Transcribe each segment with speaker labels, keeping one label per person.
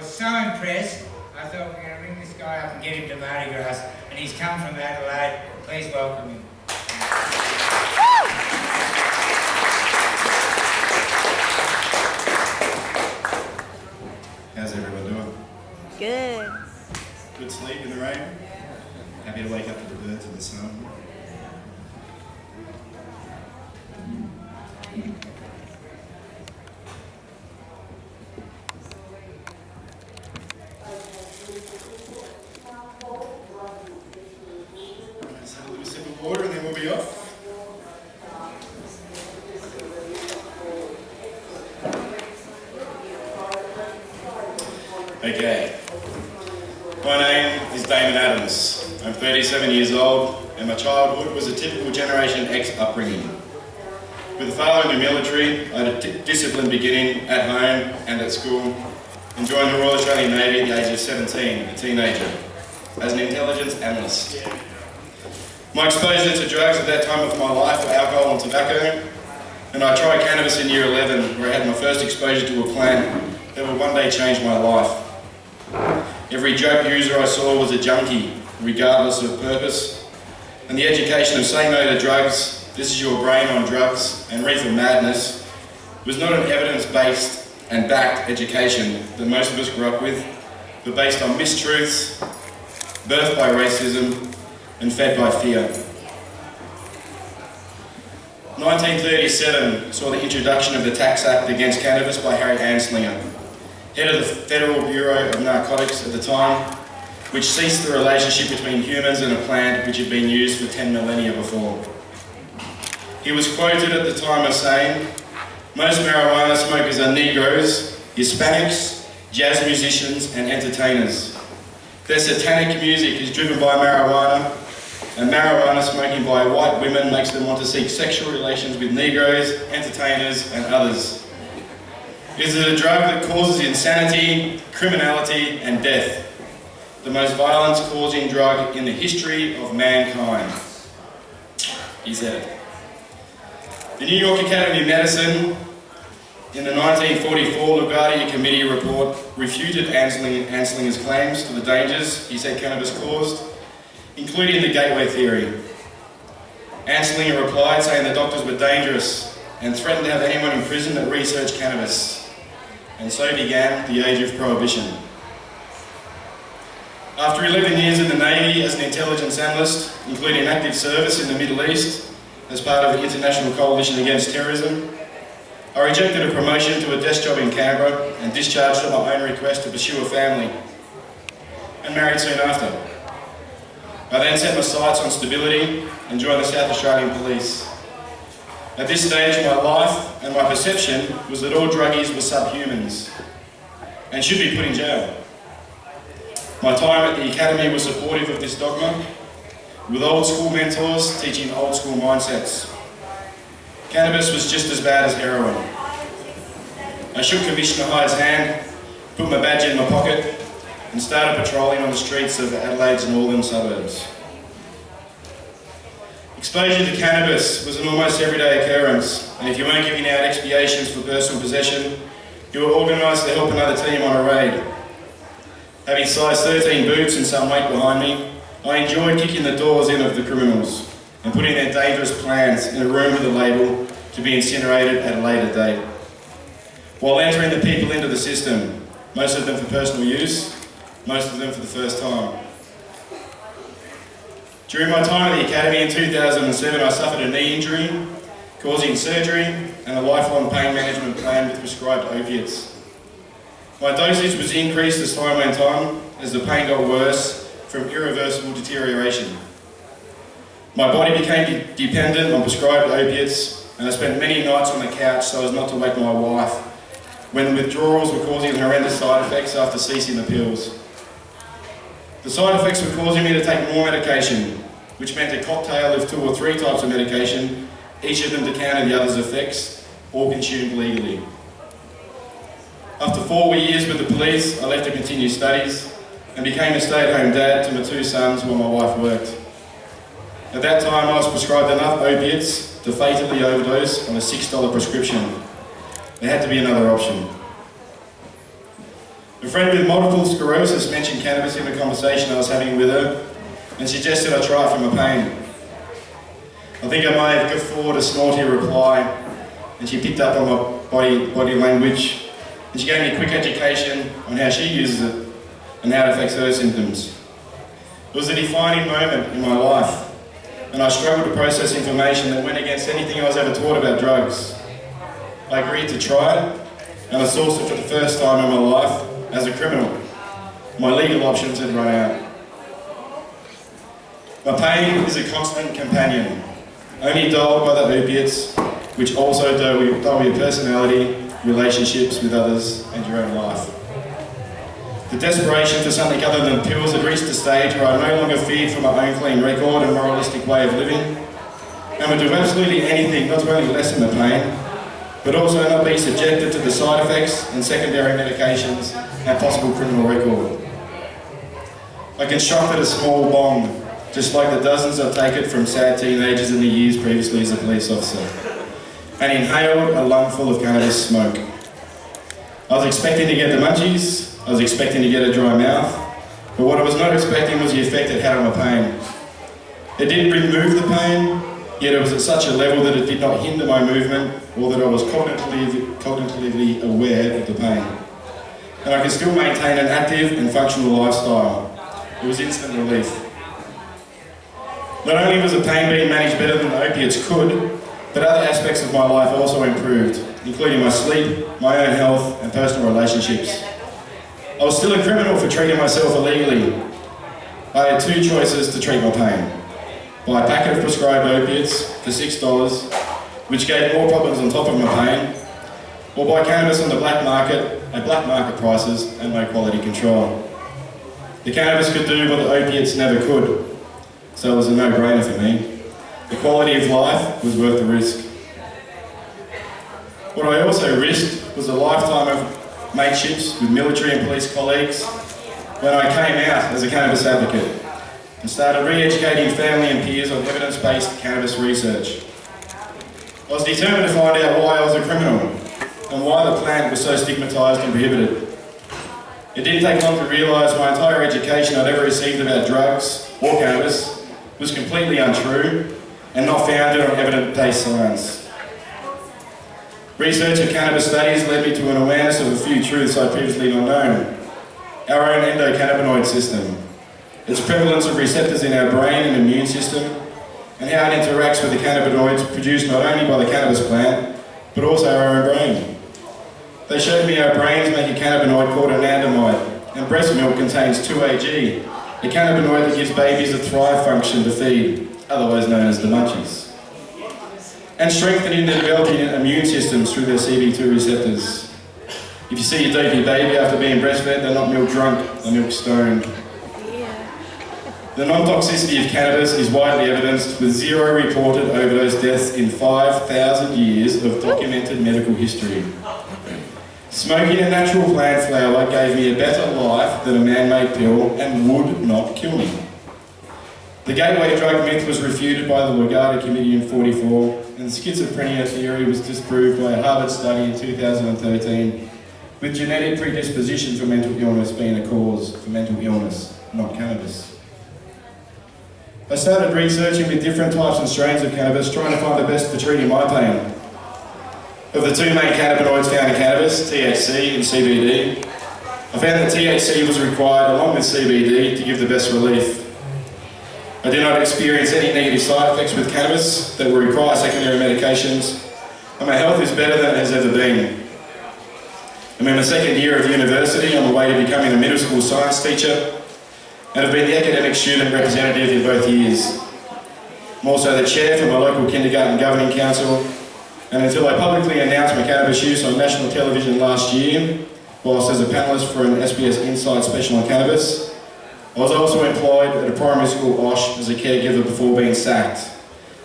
Speaker 1: was so impressed, I thought we're going to ring this guy up and get him to Mardi Gras, and he's come from Adelaide. Please welcome him.
Speaker 2: How's everyone doing?
Speaker 3: Good.
Speaker 2: Good sleep in the rain? Happy to wake up to the birds and the sun? Let's have a little sip of water and then we'll be off. Okay. My name is Damon. I'm 37 years old and my childhood was a typical Generation X upbringing. With a father in the military, I had a disciplined beginning at home and at school and joined the Royal Australian Navy at the age of 17, a teenager, as an intelligence analyst. My exposure to drugs at that time of my life were alcohol and tobacco, and I tried cannabis in year 11 where I had my first exposure to a plant that would one day change my life. Every drug user I saw was a junkie, regardless of purpose. And the education of say no to drugs, this is your brain on drugs, and reefer madness, was not an evidence-based and backed education that most of us grew up with, but based on mistruths, birthed by racism, and fed by fear. 1937 saw the introduction of the Tax Act against cannabis by Harry Anslinger, head of the Federal Bureau of Narcotics at the time, which ceased the relationship between humans and a plant which had been used for 10 millennia before. He was quoted at the time as saying, "Most marijuana smokers are Negroes, Hispanics, jazz musicians and entertainers. Their satanic music is driven by marijuana, and marijuana smoking by white women makes them want to seek sexual relations with Negroes, entertainers and others. It is a drug that causes insanity, criminality and death, the most violence-causing drug in the history of mankind," he said. The New York Academy of Medicine, in the 1944 LaGuardia Committee report, refuted Anslinger's claims to the dangers he said cannabis caused, including the gateway theory. Anslinger replied saying the doctors were dangerous and threatened to have anyone in prison that researched cannabis. And so began the age of Prohibition. After 11 years in the Navy as an intelligence analyst, including active service in the Middle East as part of the International Coalition Against Terrorism, I rejected a promotion to a desk job in Canberra and discharged at my own request to pursue a family, and married soon after. I then set my sights on stability and joined the South Australian Police. At this stage of my life and my perception was that all druggies were subhumans and should be put in jail. My time at the Academy was supportive of this dogma, with old school mentors teaching old school mindsets. Cannabis was just as bad as heroin. I shook Commissioner Hyde's hand, put my badge in my pocket and started patrolling on the streets of Adelaide's northern suburbs. Exposure to cannabis was an almost everyday occurrence, and if you weren't giving out expiations for personal possession, you were organised to help another team on a raid. Having size 13 boots and some weight behind me, I enjoyed kicking the doors in of the criminals and putting their dangerous plans in a room with a label to be incinerated at a later date. While entering the people into the system, most of them for personal use, most of them for the first time. During my time at the Academy in 2007, I suffered a knee injury, causing surgery and a lifelong pain management plan with prescribed opiates. My dosage was increased as time went on, as the pain got worse from irreversible deterioration. My body became dependent on prescribed opiates, and I spent many nights on the couch so as not to wake my wife, when the withdrawals were causing horrendous side effects after ceasing the pills. The side effects were causing me to take more medication, which meant a cocktail of 2 or 3 types of medication, each of them to counter the other's effects, all consumed legally. After 4 years with the police, I left to continue studies and became a stay-at-home dad to my 2 sons while my wife worked. At that time, I was prescribed enough opiates to fatally overdose on a $6 prescription. There had to be another option. A friend with multiple sclerosis mentioned cannabis in a conversation I was having with her and suggested I try it for my pain. I think I may have guffawed a snorty reply, and she picked up on my body language, and she gave me a quick education on how she uses it and how it affects her symptoms. It was a defining moment in my life, and I struggled to process information that went against anything I was ever taught about drugs. I agreed to try it, and I sourced it for the first time in my life as a criminal. My legal options had run out. My pain is a constant companion, only dulled by the opiates, which also dull your personality, relationships with others, and your own life. The desperation for something other than pills had reached a stage where I no longer feared for my own clean record and moralistic way of living, and would do absolutely anything not to only lessen the pain, but also not be subjected to the side effects and secondary medications and possible criminal record. I constructed a small bong, just like the dozens I've taken from sad teenagers in the years previously as a police officer, and inhaled a lungful of cannabis smoke. I was expecting to get the munchies, I was expecting to get a dry mouth, but what I was not expecting was the effect it had on my pain. It didn't remove the pain, yet it was at such a level that it did not hinder my movement or that I was cognitively aware of the pain. And I could still maintain an active and functional lifestyle. It was instant relief. Not only was the pain being managed better than the opiates could, but other aspects of my life also improved, including my sleep, my own health, and personal relationships. I was still a criminal for treating myself illegally. I had two choices to treat my pain. Buy a packet of prescribed opiates for $6, which gave more problems on top of my pain, or buy cannabis on the black market at black market prices and no quality control. The cannabis could do what the opiates never could, so it was a no-brainer for me. The quality of life was worth the risk. What I also risked was a lifetime of mateships with military and police colleagues when I came out as a cannabis advocate and started re-educating family and peers on evidence-based cannabis research. I was determined to find out why I was a criminal and why the plant was so stigmatised and prohibited. It didn't take long to realise my entire education I'd ever received about drugs or cannabis was completely untrue and not founded on evidence-based science. Research of cannabis studies led me to an awareness of a few truths I'd previously not known. Our own endocannabinoid system, its prevalence of receptors in our brain and immune system, and how it interacts with the cannabinoids produced not only by the cannabis plant, but also our own brain. They showed me our brains make a cannabinoid called anandamide, and breast milk contains 2AG, a cannabinoid that gives babies a thrive function to feed, otherwise known as the munchies, and strengthening the developing immune systems through their CB2 receptors. If you see a dopey baby after being breastfed, they're not milk drunk, they're milk stoned. The non-toxicity of cannabis is widely evidenced, with 0 reported overdose deaths in 5,000 years of documented medical history. Smoking a natural plant flower gave me a better life than a man-made pill and would not kill me. The gateway drug myth was refuted by the Lugard Committee in '44, and schizophrenia theory was disproved by a Harvard study in 2013, with genetic predisposition for mental illness being a cause for mental illness, not cannabis. I started researching with different types and strains of cannabis, trying to find the best for treating my pain. Of the two main cannabinoids found in cannabis, THC and CBD, I found that THC was required along with CBD to give the best relief. I did not experience any negative side effects with cannabis that would require secondary medications, and my health is better than it has ever been. I'm in my second year of university, on the way to becoming a middle school science teacher, and have been the academic student representative in both years. I'm also the chair for my local kindergarten governing council, and until I publicly announced my cannabis use on national television last year, whilst as a panellist for an SBS Insight special on cannabis, I was also employed at a primary school OSH as a caregiver before being sacked,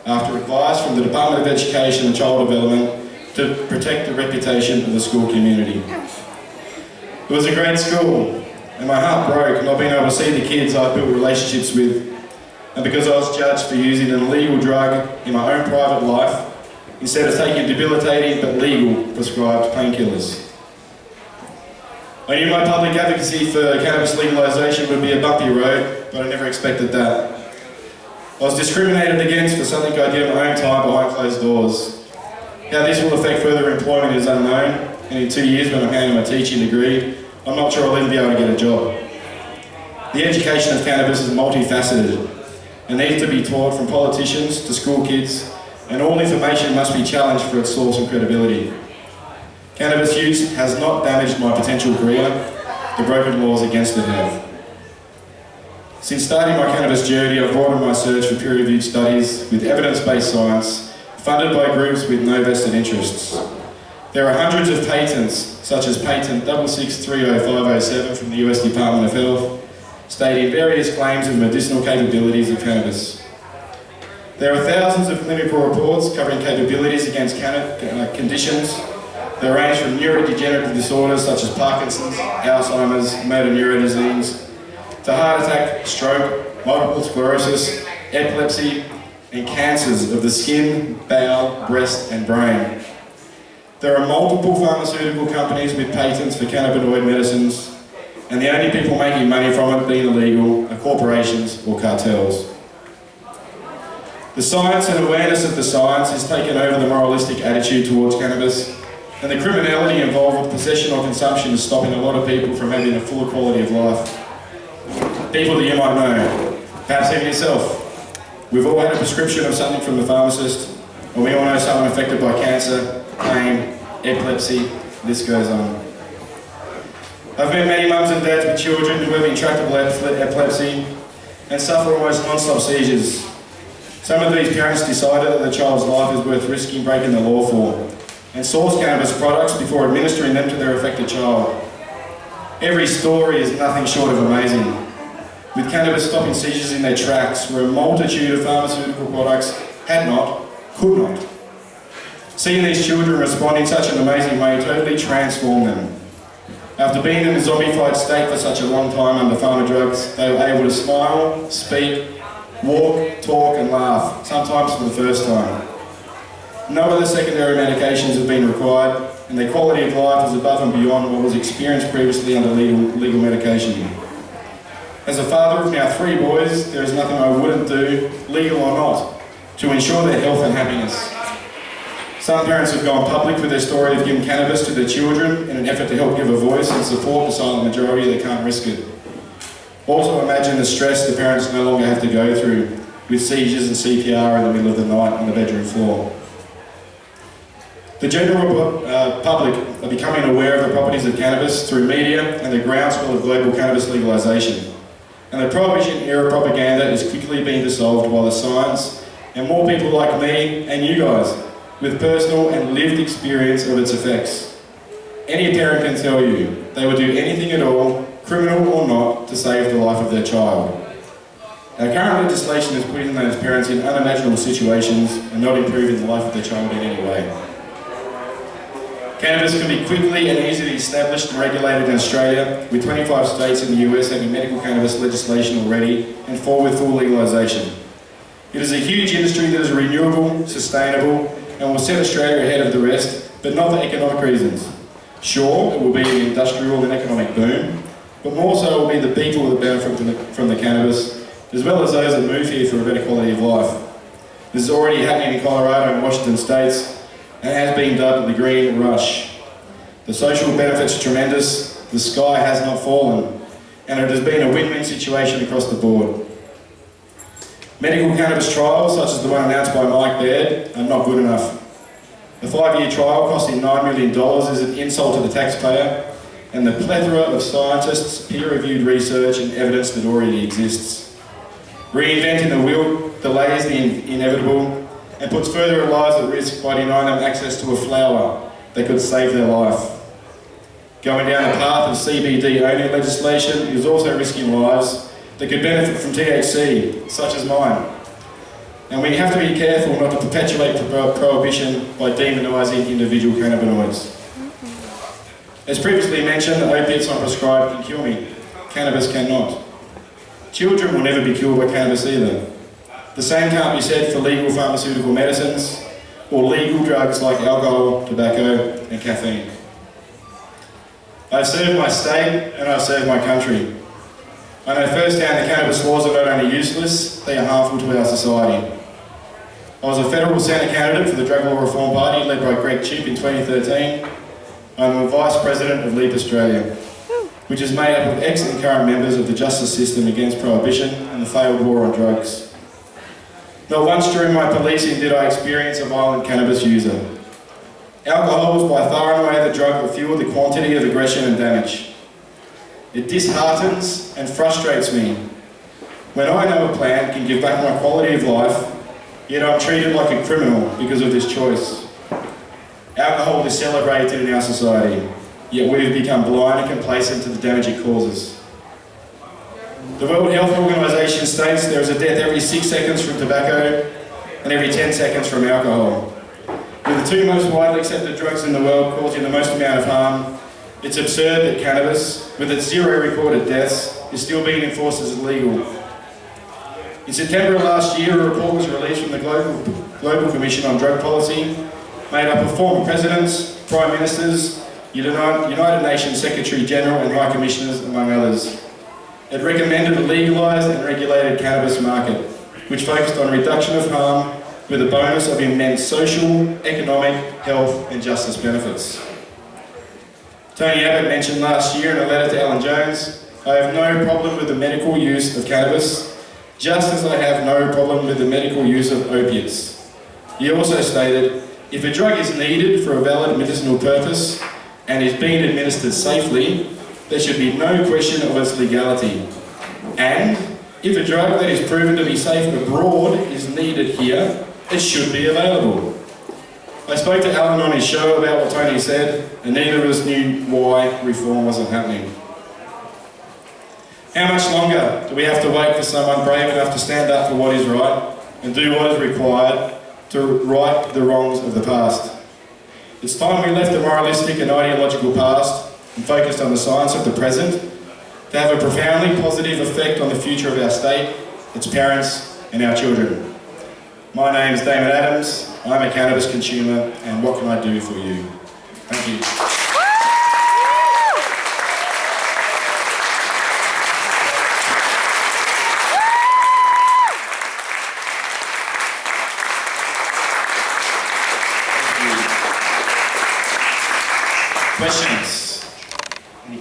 Speaker 2: after advice from the Department of Education and Child Development to protect the reputation of the school community. It was a great school, and my heart broke not being able to see the kids I'd built relationships with, and because I was judged for using an illegal drug in my own private life, instead of taking debilitating but legal prescribed painkillers. I knew my public advocacy for cannabis legalisation would be a bumpy road, but I never expected that. I was discriminated against for something I did in my own time behind closed doors. How this will affect further employment is unknown, and in 2 years when I'm handing my teaching degree, I'm not sure I'll even be able to get a job. The education of cannabis is multifaceted and needs to be taught from politicians to school kids, and all information must be challenged for its source and credibility. Cannabis use has not damaged my potential career, the broken laws against it have. Since starting my cannabis journey, I've broadened my search for peer-reviewed studies with evidence-based science, funded by groups with no vested interests. There are hundreds of patents, such as patent 6630507 from the US Department of Health, stating various claims of medicinal capabilities of cannabis. There are thousands of clinical reports covering capabilities against conditions that range from neurodegenerative disorders such as Parkinson's, Alzheimer's, motor neuron disease, to heart attack, stroke, multiple sclerosis, epilepsy, and cancers of the skin, bowel, breast, and brain. There are multiple pharmaceutical companies with patents for cannabinoid medicines, and the only people making money from it being illegal are corporations or cartels. The science and awareness of the science has taken over the moralistic attitude towards cannabis, and the criminality involved with possession or consumption is stopping a lot of people from having a fuller quality of life. People that you might know, perhaps even yourself. We've all had a prescription of something from the pharmacist, or we all know someone affected by cancer, pain, epilepsy, the list goes on. I've met many mums and dads with children who have intractable epilepsy and suffer almost non-stop seizures. Some of these parents decided that their child's life is worth risking breaking the law for, and source cannabis products before administering them to their affected child. Every story is nothing short of amazing, with cannabis stopping seizures in their tracks where a multitude of pharmaceutical products had not, could not. Seeing these children respond in such an amazing way totally transformed them. After being in a zombified state for such a long time under pharma drugs, they were able to smile, speak, walk, talk and laugh, sometimes for the first time. No other secondary medications have been required, and their quality of life is above and beyond what was experienced previously under legal medication. As a father of now 3 boys, there is nothing I wouldn't do, legal or not, to ensure their health and happiness. Some parents have gone public with their story of giving cannabis to their children in an effort to help give a voice and support the silent majority that can't risk it. Also imagine the stress the parents no longer have to go through with seizures and CPR in the middle of the night on the bedroom floor. The general public are becoming aware of the properties of cannabis through media and the groundswell of global cannabis legalisation. And the Prohibition era propaganda is quickly being dissolved by the science and more people like me and you guys with personal and lived experience of its effects. Any parent can tell you they would do anything at all, criminal or not, to save the life of their child. Our current legislation is putting those parents in unimaginable situations and not improving the life of their child in any way. Cannabis can be quickly and easily established and regulated in Australia, with 25 states in the US having medical cannabis legislation already and 4 with full legalisation. It is a huge industry that is renewable, sustainable, and will set Australia ahead of the rest, but not for economic reasons. Sure, it will be an industrial and economic boom, but more so will be the people that benefit from the cannabis, as well as those that move here for a better quality of life. This is already happening in Colorado and Washington states, and has been dubbed the Green Rush. The social benefits are tremendous, the sky has not fallen, and it has been a win-win situation across the board. Medical cannabis trials, such as the one announced by Mike Baird, are not good enough. The 5-year trial costing $9 million is an insult to the taxpayer, and the plethora of scientists, peer-reviewed research and evidence that already exists. Reinventing the wheel delays the inevitable and puts further lives at risk by denying them access to a flower that could save their life. Going down the path of CBD-only legislation is also risking lives that could benefit from THC, such as mine. And we have to be careful not to perpetuate prohibition by demonising individual cannabinoids. As previously mentioned, opiates unprescribed can kill me. Cannabis cannot. Children will never be killed by cannabis either. The same can't be said for legal pharmaceutical medicines or legal drugs like alcohol, tobacco and caffeine. I've served my state and I've served my country. I know firsthand that cannabis laws are not only useless, they are harmful to our society. I was a federal Senate candidate for the Drug Law Reform Party led by Greg Chipp in 2013. I'm the Vice President of LEAP Australia, which is made up of ex and current members of the justice system against Prohibition and the failed war on drugs. Not once during my policing did I experience a violent cannabis user. Alcohol was by far and away the drug that fueled the quantity of aggression and damage. It disheartens and frustrates me when I know a plant can give back my quality of life, yet I'm treated like a criminal because of this choice. Alcohol is celebrated in our society, yet we have become blind and complacent to the damage it causes. The World Health Organization states there is a death every 6 seconds from tobacco and every 10 seconds from alcohol. With the two most widely accepted drugs in the world causing the most amount of harm, it's absurd that cannabis, with its 0 recorded deaths, is still being enforced as illegal. In September of last year, a report was released from the Global Commission on Drug Policy, made up of former presidents, prime ministers, United Nations Secretary General and High Commissioners, among others. It recommended a legalised and regulated cannabis market, which focused on reduction of harm with a bonus of immense social, economic, health and justice benefits. Tony Abbott mentioned last year in a letter to Alan Jones, I have no problem with the medical use of cannabis, just as I have no problem with the medical use of opiates. He also stated, if a drug is needed for a valid medicinal purpose and is being administered safely, there should be no question of its legality. And if a drug that is proven to be safe abroad is needed here, it should be available. I spoke to Alan on his show about what Tony said, and neither of us knew why reform wasn't happening. How much longer do we have to wait for someone brave enough to stand up for what is right and do what is required to right the wrongs of the past? It's time we left the moralistic and ideological past and focused on the science of the present to have a profoundly positive effect on the future of our state, its parents and our children. My name is Damon Adams, I'm a cannabis consumer, and what can I do for you? Thank you.